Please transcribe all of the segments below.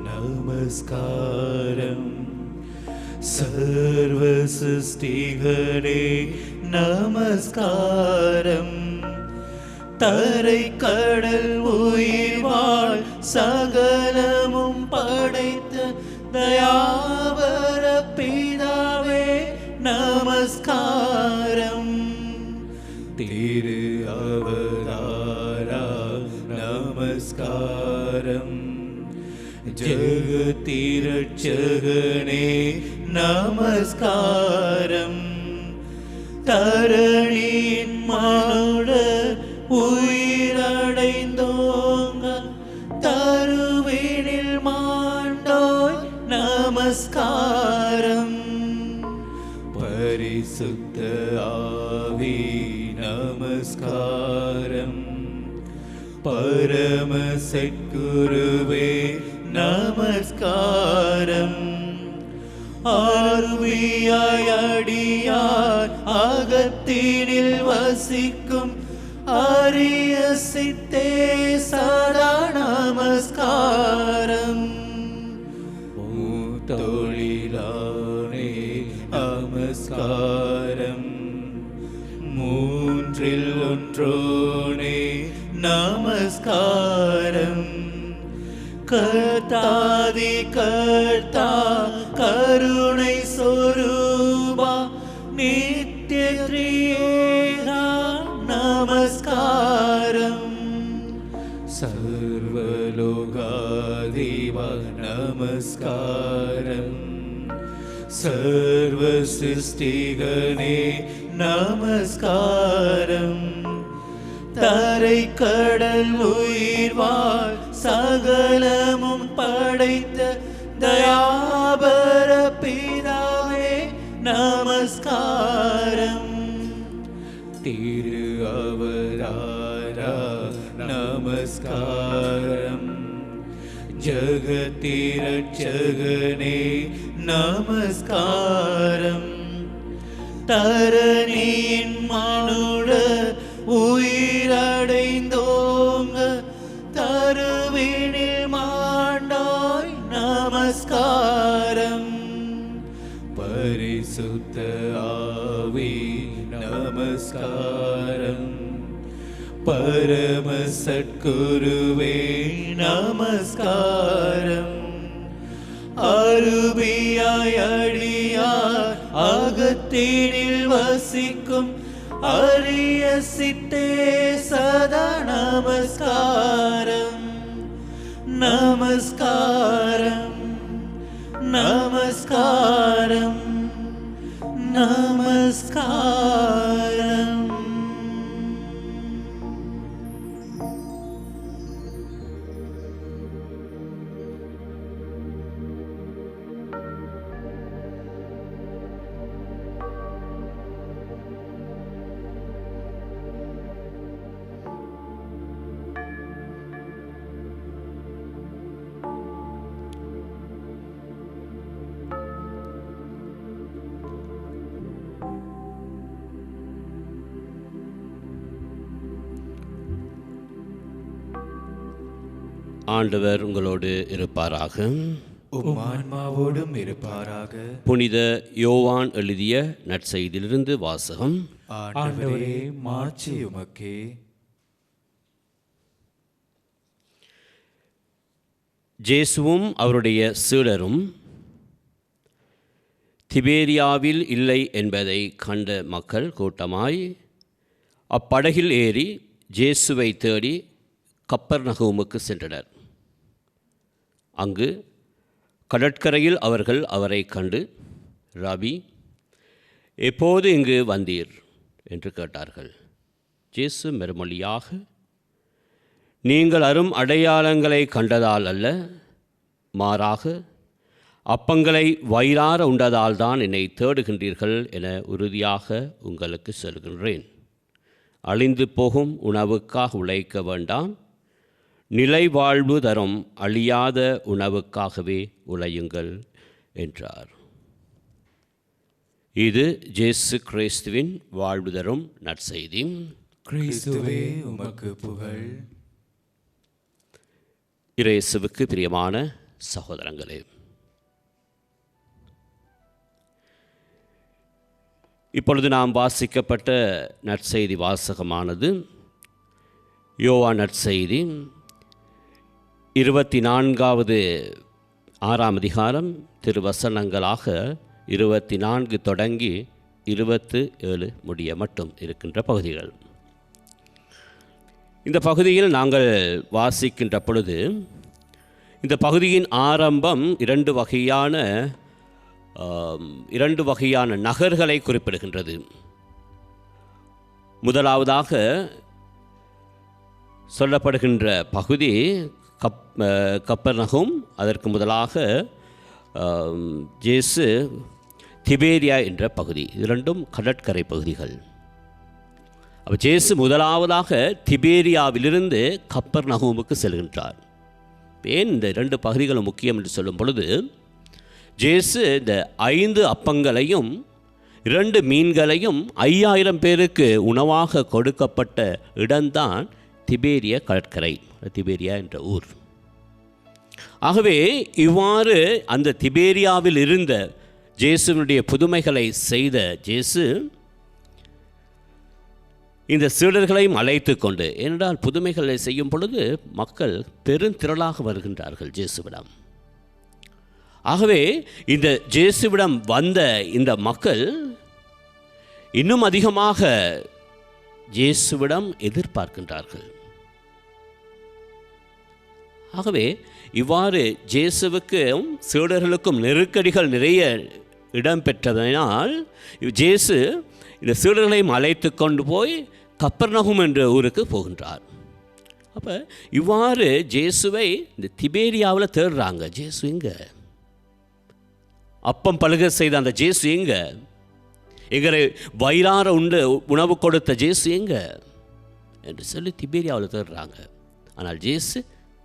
நமஸ்காரம். சர்வ சிருஷ்டிகளே நமஸ்காரம். தரை கடல் உயிர் வாழ் சகலமும் படைத்த தயாவர பிதாவே நமஸ்காரம். திரு அவதாரா நமஸ்காரம். ஜெகத்திரட்சகனே நமஸ்காரம். தரணியின் மானுட உயிரடைந்தோங்க தருவினில் மாண்டோய் நமஸ்காரம். பரிசுத்த ஆவி நமஸ்காரம். பரம சத்குருவே நமஸ்காரம். ஆர்வியாய் அடியார் அகத்தினில் வசிக்கும் அரிய சித்தே சதா நமஸ்காரம். மூத்தொழிலானே நமஸ்காரம். மூன்றில் ஒன்றோனே நமஸ்காரம். கர்த்தாதி கர்த்தா கருணை சொரூபா நித்ய த்ரிஏகா நமஸ்காரம். சர்வலோகாதிபா நமஸ்காரம். சர்வ சிருஷ்டிகனே நமஸ்காரம். தரை கடல் உயிர் வாழ் சகலமும் படைத்த தயாபர பிதாவே நமஸ்காரம். திரு அவதாரா நமஸ்காரம். ஜெகத்திரட்சகனே நமஸ்காரம். தரணியின் மானுட உயிரடைந்தோங்க தருவினில் மாண்டாய் நமஸ்காரம். பரிசுத்த ஆவி நமஸ்காரம். பரம சத்குருவே நமஸ்காரம். அருபியாய் அடியார் அகத்தினில் வசிக்கும் அரிய சித்தே சதா நமஸ்காரம். நமஸ்காரம். நமஸ்காரம். நமஸ்காரம். ஆண்டவர் உங்களோடு இருப்பாராக. உம் ஆன்மாவோடும் இருப்பாராக. புனித யோவான் எழுதிய நற்செய்தியிலிருந்து வாசகம். ஆண்டவரே மாட்சி உமக்கே. இயேசுவும் அவருடைய சீடரும் திபேரியாவில் இல்லை என்பதை கண்ட மக்கள் கூட்டமாய் அப்படகில் ஏறி இயேசுவை தேடி கப்பர்நகூமுக்கு சென்றனர். அங்கு கடற்கரையில் அவர்கள் அவரை கண்டு, ரபி, எப்போது இங்கு வந்தீர் என்று கேட்டார்கள். இயேசு மறுமொழியாக, நீங்கள் அரும் அடையாளங்களை கண்டதால் அல்ல, மாறாக அப்பங்களை வயிறார உண்டதால் தான் என்னை தேடுகின்றீர்கள் என உறுதியாக உங்களுக்கு சொல்கின்றேன். அழிந்து போகும் உணவுக்காக உழைக்க வேண்டாம், நிலை வாழ்வு தரும் அழியாத உணவுக்காகவே உழையுங்கள் என்றார். இது இயேசு கிறிஸ்துவின் வாழ்வு தரும் நற்செய்தி. கிறிஸ்துவே உமக்கு புகழ். இயேசுவுக்கு பிரியமான சகோதரங்களே, இப்பொழுது நாம் வாசிக்கப்பட்ட நற்செய்தி வாசகமானது யோவான் நற்செய்தி 24வது 6ஆம் அதிகாரம் திருவசனங்களாக 24 தொடங்கி 27 முடிய மட்டும் இருக்கின்ற பகுதிகள். இந்த பகுதியில் நாங்கள் வாசிக்கின்ற பொழுது இந்த பகுதியின் ஆரம்பம் இரண்டு வகையான நகர்களை குறிப்பிடுகின்றது. முதலாவதாக சொல்லப்படுகின்ற பகுதி கப்பர்நகும். அதற்கு முதலாக இயேசு திபேரியா என்ற பகுதி. இரண்டும் கடற்கரை பகுதிகள். அப்போ இயேசு முதலாவதாக திபேரியாவிலிருந்து கப்பர்நகூமுக்கு செல்கின்றார். ஏன் இந்த இரண்டு பகுதிகளும் முக்கியம் என்று சொல்லும் பொழுது, இயேசு இந்த 5 அப்பங்களையும் 2 மீன்களையும் 5000 பேருக்கு உணவாக கொடுக்கப்பட்ட இடம்தான் திபேரிய கடற்கரை, திபேரியா என்ற ஊர். ஆகவே இவ்வாறு அந்த திபேரியாவில் இருந்த இயேசுவினுடைய புதுமைகளை செய்த இயேசு இந்த சீடர்களையும் அழைத்து கொண்டு, ஏனென்றால் புதுமைகளை செய்யும் பொழுது மக்கள் பெருந்திரளாக வருகின்றார்கள் இயேசுவிடம். ஆகவே இந்த இயேசுவிடம் வந்த இந்த மக்கள் இன்னும் அதிகமாக இயேசுவிடம் எதிர்பார்க்கின்றார்கள். ஆகவே இவ்வாறு இயேசுவுக்கும் சீடர்களுக்கும் நெருக்கடிகள் நிறைய இடம்பெற்றதனால் இயேசு இந்த சீடர்களையும் அழைத்து கொண்டு போய் கப்பர்நகும் என்ற ஊருக்கு போகின்றார். அப்போ இவ்வாறு இயேசுவை இந்த திபேரியாவில் தேடுறாங்க. இயேசு எங்க? அப்பம் பழுக செய்த அந்த இயேசு எங்க? எங்களை வயிறார உணவு கொடுத்த இயேசு எங்க என்று சொல்லி திபேரியாவில் தேடுறாங்க. ஆனால் இயேசு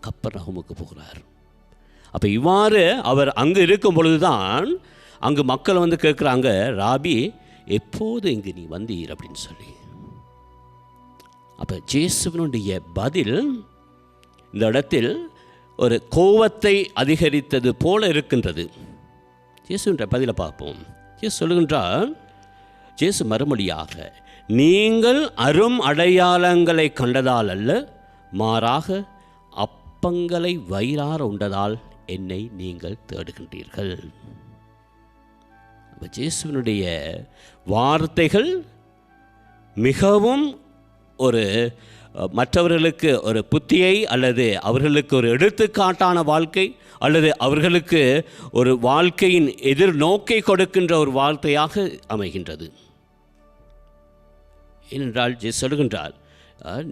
கப்பர்நகமுக்கு போகிறார். அப்போ இவ்வாறு அவர் அங்கு இருக்கும் பொழுதுதான் அங்கு மக்கள் வந்து கேட்குறாங்க, ராபி எப்போது இங்கு நீ வந்தீர் அப்படின்னு சொல்லி. அப்போ இயேசுவினுடைய பதில் இந்த இடத்தில் ஒரு கோபத்தை அதிகரித்தது போல இருக்கின்றது. இயேசுன்ற பதிலை பார்ப்போம். இயேசு சொல்லுகின்றார், இயேசு மறுமொழியாக, நீங்கள் அரும் அடையாளங்களை கண்டதால் அல்ல, மாறாக அப்பங்களை வயிறார உண்டதால் என்னை நீங்கள் தேடுகின்றீர்கள். இயேசுவினுடைய வார்த்தைகள் மிகவும் ஒரு மற்றவர்களுக்கு ஒரு புத்தியை அல்லது அவர்களுக்கு ஒரு எடுத்துக்காட்டான வாழ்க்கை அல்லது அவர்களுக்கு ஒரு வாழ்க்கையின் எதிர்நோக்கை கொடுக்கின்ற ஒரு வார்த்தையாக அமைகின்றது. ஏனென்றால் இயேசு சொல்கின்றார்,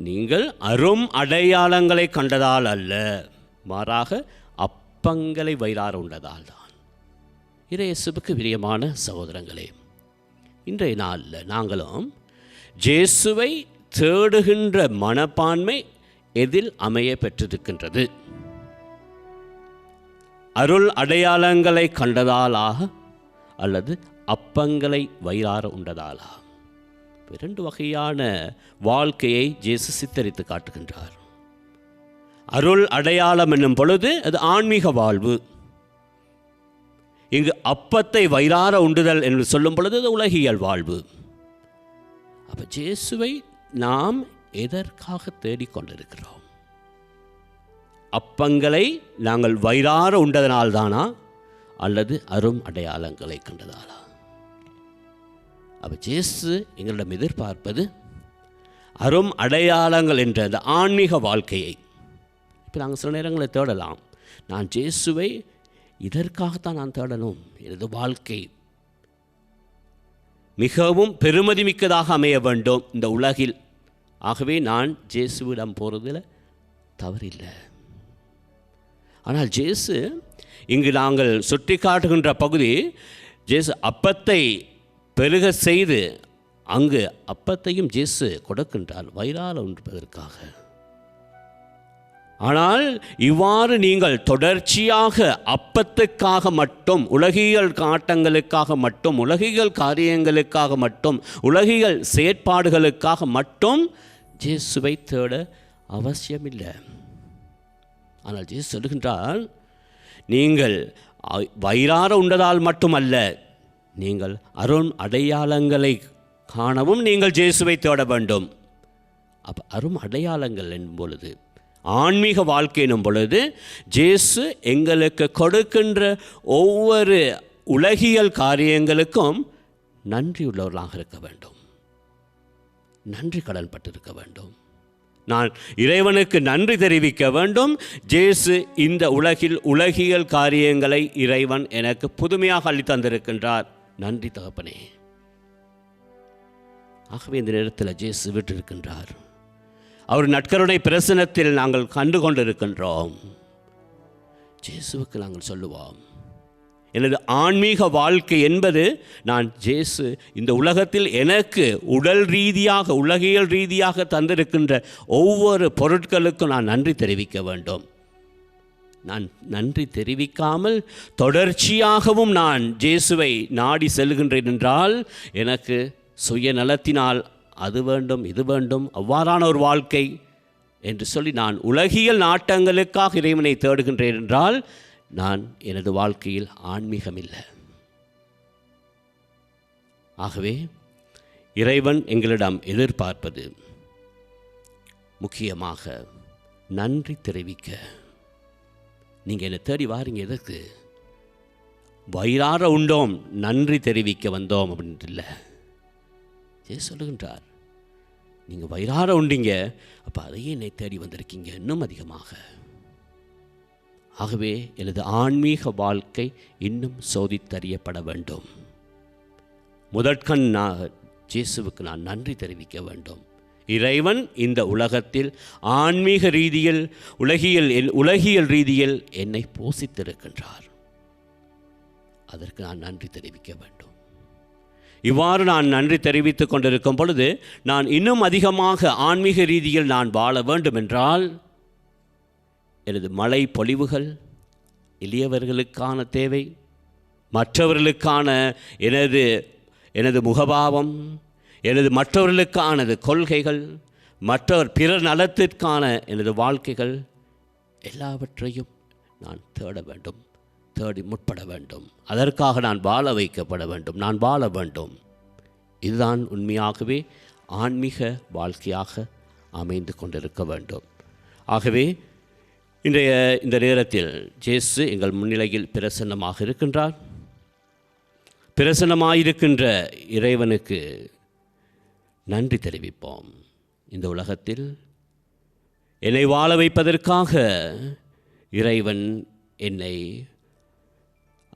நீங்கள் அரும் அடையாளங்களை கண்டதால் அல்ல, மாறாக அப்பங்களை வயிறார உண்டதால் தான். இயேசுவுக்கு பிரியமான சகோதரங்களே, இன்றைய நாளில் நாங்களும் இயேசுவை தேடுகின்ற மனப்பான்மை எதில் அமைய பெற்றிருக்கின்றது? அருள் அடையாளங்களை கண்டதாலாக அல்லது அப்பங்களை வயிறார உண்டதாலா? 2 வகையான வாழ்க்கையை இயேசு சித்தரித்து காட்டுகின்றார். அருள் அடையாளம் என்னும் பொழுது அது ஆன்மீக வாழ்வு. இங்கு அப்பத்தை வயிறார உண்டுதல் என்று சொல்லும் பொழுது அது உலகியல் வாழ்வு. அப்போ இயேசுவை நாம் எதற்காக தேடிக்கொண்டிருக்கிறோம்? அப்பங்களை நாங்கள் வயிறார உண்டதனால்தானா அல்லது அரும் அடையாளங்களை கண்டதாலா? அப்போ இயேசு எங்களிடம் எதிர்பார்ப்பது அரும் அடையாளங்கள் என்ற அந்த ஆன்மீக வாழ்க்கையை. இப்போ நாங்கள் சில நேரங்களில் தேடலாம், நான் இயேசுவை இதற்காகத்தான் நான் தேடணும், எனது வாழ்க்கை மிகவும் பெருமதி மிக்கதாக அமைய வேண்டும் இந்த உலகில், ஆகவே நான் இயேசுவிடம் போகிறதில் தவறில்லை. ஆனால் இயேசு இங்கு நாங்கள் சுட்டி காட்டுகின்ற பகுதி, இயேசு அப்பத்தை பெருக செய்து அங்கு அப்பத்தையும் இயேசு கொடுக்கின்றார் வயிறார உண்பதற்காக. ஆனால் இவ்வாறு நீங்கள் தொடர்ச்சியாக அப்பத்துக்காக மட்டும், உலகியல் காட்டங்களுக்காக மட்டும், உலகியல் காரியங்களுக்காக மட்டும், உலகியல் செயற்பாடுகளுக்காக மட்டும் இயேசுவை தேட அவசியமில்லை. ஆனால் இயேசு சொல்கின்றார், நீங்கள் வயிறார உண்டதால் மட்டுமல்ல, நீங்கள் அருண் அடையாளங்களை காணவும் நீங்கள் இயேசுவை தேட வேண்டும். அப்போ அரும் அடையாளங்கள் என்னும் பொழுது, ஆன்மீக வாழ்க்கை என்னும் பொழுது, இயேசு எங்களுக்கு கொடுக்கின்ற ஒவ்வொரு உலகியல் காரியங்களுக்கும் நன்றியுள்ளவர்களாக இருக்க வேண்டும், நன்றி கடன் பட்டிருக்க வேண்டும். நான் இறைவனுக்கு நன்றி தெரிவிக்க வேண்டும். இயேசு இந்த உலகியல் காரியங்களை இறைவன் எனக்கு புதுமையாக அளித்தந்திருக்கின்றார். நன்றி தகப்பனே. ஆகவே இந்த நேரத்தில் இயேசு விட்டிருக்கின்றார். அவர் நற்கருணை பிரசனத்தில் நாங்கள் கண்டு கொண்டிருக்கின்றோம். இயேசுவுக்கு நாங்கள் சொல்லுவோம், எனது ஆன்மீக வாழ்க்கை என்பது நான் இயேசு இந்த உலகத்தில் எனக்கு உடல் ரீதியாக உலகியல் ரீதியாக தந்திருக்கின்ற ஒவ்வொரு பொருட்களுக்கும் நான் நன்றி தெரிவிக்க வேண்டும். நான் நன்றி தெரிவிக்காமல் தொடர்ச்சியாகவும் நான் இயேசுவை நாடி செல்கின்றேன் என்றால் எனக்கு சுயநலத்தினால் அது வேண்டும் இது வேண்டும் அவ்வாறான ஒரு வாழ்க்கை என்று சொல்லி நான் உலகியல் நாட்டங்களுக்காக இறைவனை தேடுகின்றேன் என்றால் நான் எனது வாழ்க்கையில் ஆன்மீகம் இல்லை. ஆகவே இறைவன் எங்களிடம் எதிர்பார்ப்பது முக்கியமாக நன்றி தெரிவிக்க. நீங்கள் என்னை தேடி வாரீங்க எதற்கு? வயிறார உண்டோம் நன்றி தெரிவிக்க வந்தோம் அப்படின்ட்டு இல்லை. சொல்லுகின்றார், நீங்கள் வயிறார உண்டீங்க, அப்போ அதையே என்னை தேடி வந்திருக்கீங்க இன்னும் அதிகமாக. ஆகவே எனது ஆன்மீக வாழ்க்கை இன்னும் சோதித்தறியப்பட வேண்டும். முதற்கண் இயேசுவுக்கு நான் நன்றி தெரிவிக்க வேண்டும். இறைவன் இந்த உலகத்தில் ஆன்மீக ரீதியில் உலகியல் ரீதியில் என்னை போஷித்திருக்கின்றார். அதற்கு நான் நன்றி தெரிவிக்க வேண்டும். இவ்வாறு நான் நன்றி தெரிவித்துக் கொண்டிருக்கும் பொழுது நான் இன்னும் அதிகமாக ஆன்மீக ரீதியில் நான் வாழ வேண்டும் என்றால் எனது மழை பொழிவுகள், எளியவர்களுக்கான தேவை, மற்றவர்களுக்கான எனது முகபாவம், மற்றவர்களுக்கானது கொள்கைகள், பிறர் நலத்திற்கான எனது வாழ்க்கைகள் எல்லாவற்றையும் நான் தேட வேண்டும், தேடி முற்பட வேண்டும். அதற்காக நான் வாழ வைக்கப்பட வேண்டும், நான் வாழ வேண்டும். இதுதான் உண்மையாகவே ஆன்மீக வாழ்க்கையாக அமைந்து கொண்டிருக்க வேண்டும். ஆகவே இந்த நேரத்தில் இயேசு எங்கள் முன்னிலையில் பிரசன்னமாக இருக்கின்றார். பிரசன்னமாயிருக்கின்ற இறைவனுக்கு நன்றி தெரிவிப்போம். இந்த உலகத்தில் என்னை வாழ வைப்பதற்காக இறைவன் என்னை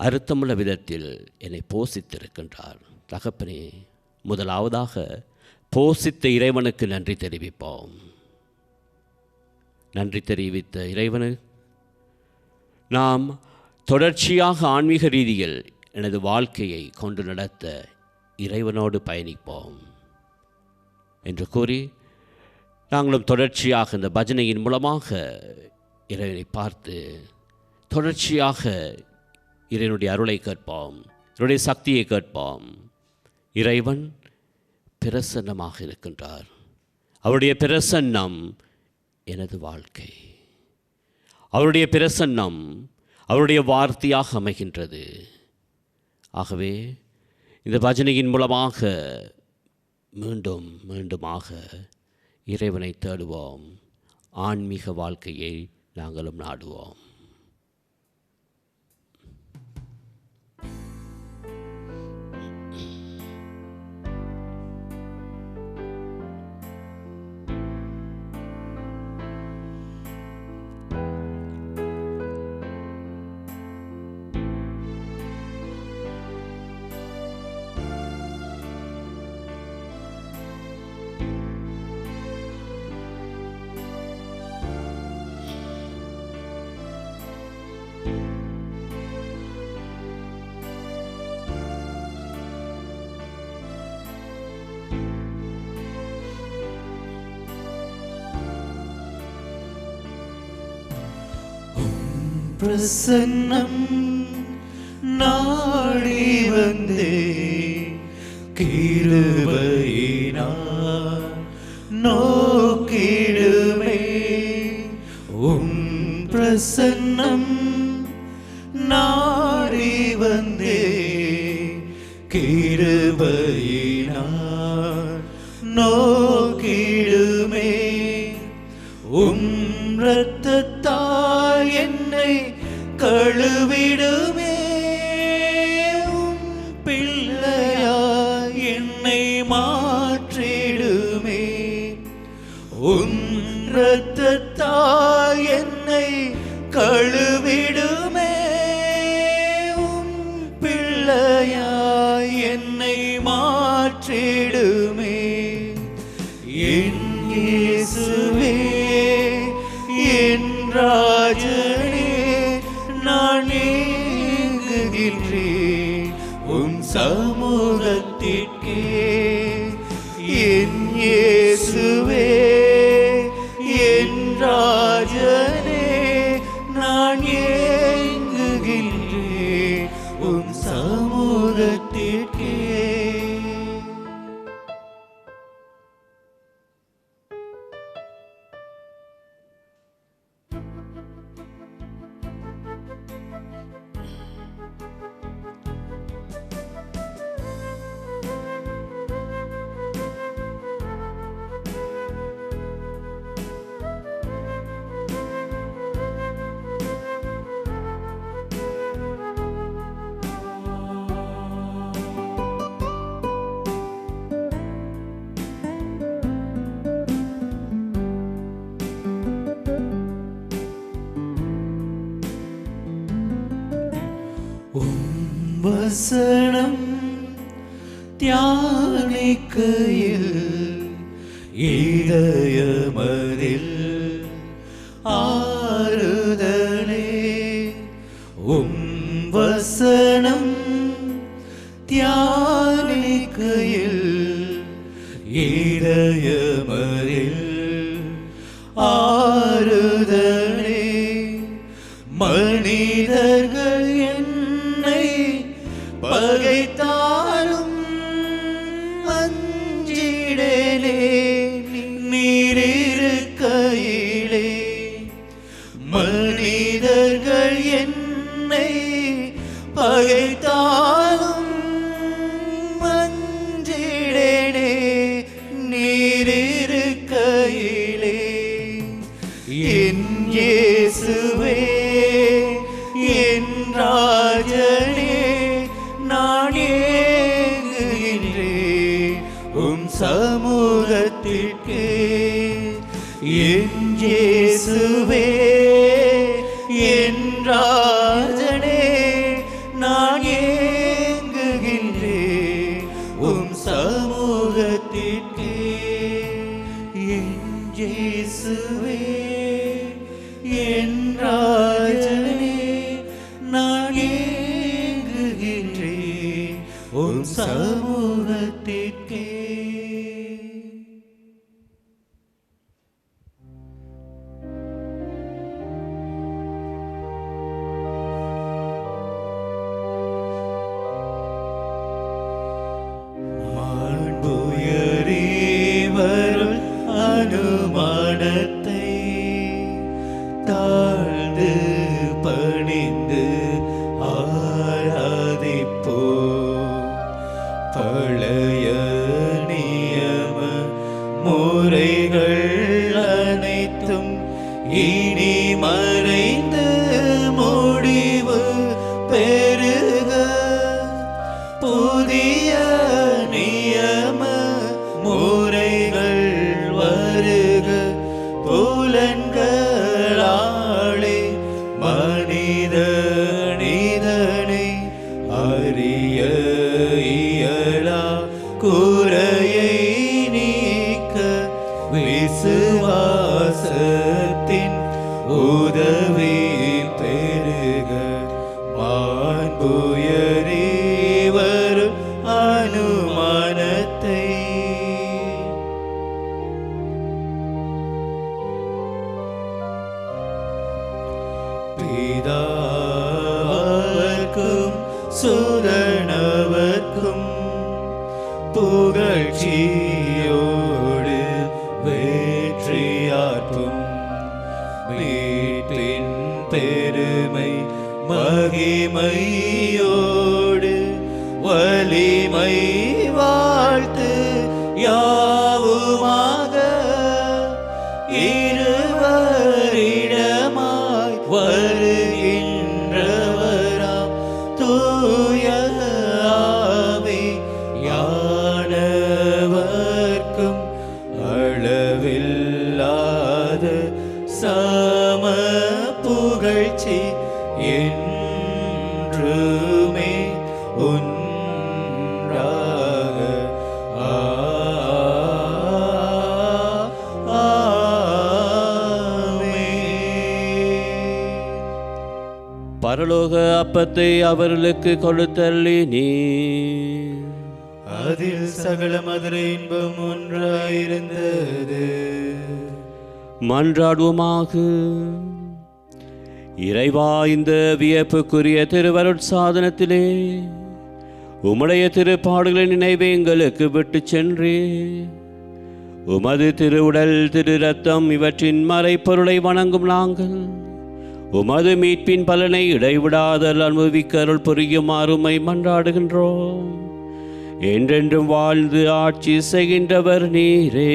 அர்த்தமுள்ள விதத்தில் என்னை போஷித்திருக்கின்றார். தகப்பனே, முதலாவதாக போஷித்த இறைவனுக்கு நன்றி தெரிவிப்போம். நன்றி தெரிவித்த இறைவனு நாம் தொடர்ச்சியாக ஆன்மீக ரீதியில் எனது வாழ்க்கையை கொண்டு நடத்த இறைவனோடு பயணிப்போம் என்று கூறி நாங்களும் தொடர்ச்சியாக இந்த பஜனையின் மூலமாக இறைவனை பார்த்து தொடர்ச்சியாக இறைவனுடைய அருளை கேட்போம், இறைவனுடைய சக்தியை கேட்போம். இறைவன் பிரசன்னமாக இருக்கின்றார். அவருடைய பிரசன்னம் எனது வாழ்க்கை, அவருடைய பிரசன்னம் அவருடைய வார்த்தையாக அமைகின்றது. ஆகவே இந்த பஜனையின் மூலமாக மீண்டும் மீண்டுமாக இறைவனை தேடுவோம், ஆன்மீக வாழ்க்கையை நாங்களும் நாடுவோம். பிரசன்னம் நாடி வந்தே கிருபையினால் நோக்கிடுமே. பிரசன்னம் நாடி வந்தே கிருபையினார் நோக்கிடுமே இரத்தத்தால் என்னை கழுவிடுமே பிள்ளையாய் என்னை மாற்றிடுமே இரத்தத்தால் என்னை கழுவிடுமே பிள்ளையாய் என்னை மாற்றிடுமே என் இயேசுவே என் ராஜனே நான் ஏங்குகின்றேன் உம் சமூகத்திற்கே என் இயேசுவே என் ராஜனே நான் ஏங்குகின்றேன் உம் சமூகத்திற்கே வசனம் தியானிக்கையில் இதயமதில் ஆறுதலே வசனம் தியானிக்கையில் இதயமதில் ஆறுதலே மனிதர்கள் என்னை பகைத்தாலும் அஞ்சிடலே நீரிருக்கையிலே மனிதர்கள் என்னை பகைத்தாலும் அஞ்சிடலே நீரிருக்கையிலே என் இயேசுவே என் ராஜனே நான் ஏங்குகின்றேன் உம் சமூகத்திற்கே என் இயேசுவே என் ராஜனே நான் ஏங்குகின்றேன் உம் சமூகத்திற்கே என் இயேசுவே என் ராஜனே நான் ஏங்குகின்றேன் உம் சமூகத்திற்கே மாண்புயரே வரும் அனுமானத்தை தாழ்ந்து பணிந்து ஆராதிப்போ பழைய நியம முறைகள் அனைத்தும் இனி மறைந்து முடிவு பெருக புதிய நியம முறைகள் வருக புலன்களாலே மனிதனை அறிய இயலா குறையை நீக்க விசுவாசத்தின் உதவி பெருக மாண்புயரே வரும் அனுமானத்தை பிதாவர்க்கும் சுதனவர்க்கும் புகழ்ச்சியோடு வெற்றியாற்றும் மீட்பின் பெருமை மகிமையோடு வலிமை வாழ்த்து யாவுமாக இருவரிடமாய் வருகின்றவராம் தூய ஆவி யானவர்க்கும் அளவில்லாத சம புகழ்ச்சி என்றுமே உண்டாக பரலோக அப்பத்தை அவர்களுக்கு கொடுத்தள்ளி நீ அதில் சகல மதுர இன்பம் ஒன்றாயிருந்தது. மன்றாடுவோமாக. இறைவா, இந்த வியப்புக்குரிய திருவருட்சாதனத்திலே உம்முடைய திருப்பாடுகளின் நினைவை எங்களுக்கு விட்டு சென்றே உமது திருவுடல் திரு ரத்தம் இவற்றின் மறைப்பொருளை வணங்கும் நாங்கள் உமது மீட்பின் பலனை இடைவிடாதல் அனுபவிக்க அருள் புரியுமாறுமை மன்றாடுகின்றோம். என்றென்றும் வாழ்ந்து ஆட்சி செய்கின்றவர் நீரே.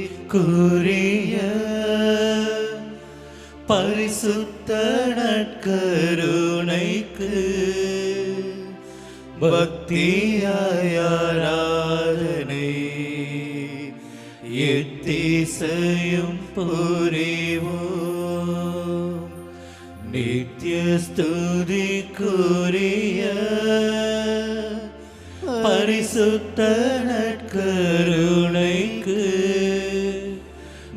ஸ்துதிக்குரிய பரிசுத்த நற்கருணைக்கு பக்தியாய் ஆராதனை எத்திசையும் புரிவோம். நித்திய ஸ்துதிக்குரிய பரிசுத்த நற்கருணைக்கு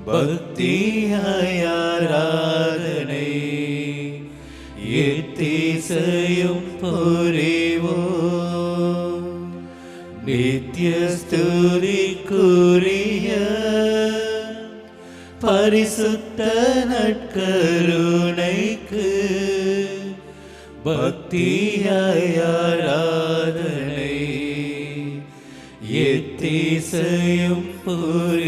பக்தியாய் ஆராதனை எத்திசையும் புரிவோம். நித்திய ஸ்துதிக்குரிய பரிசுத்த நற்கருணைக்கு பக்தியாய் ஆராதனை எத்திசையும் புரிவோம்.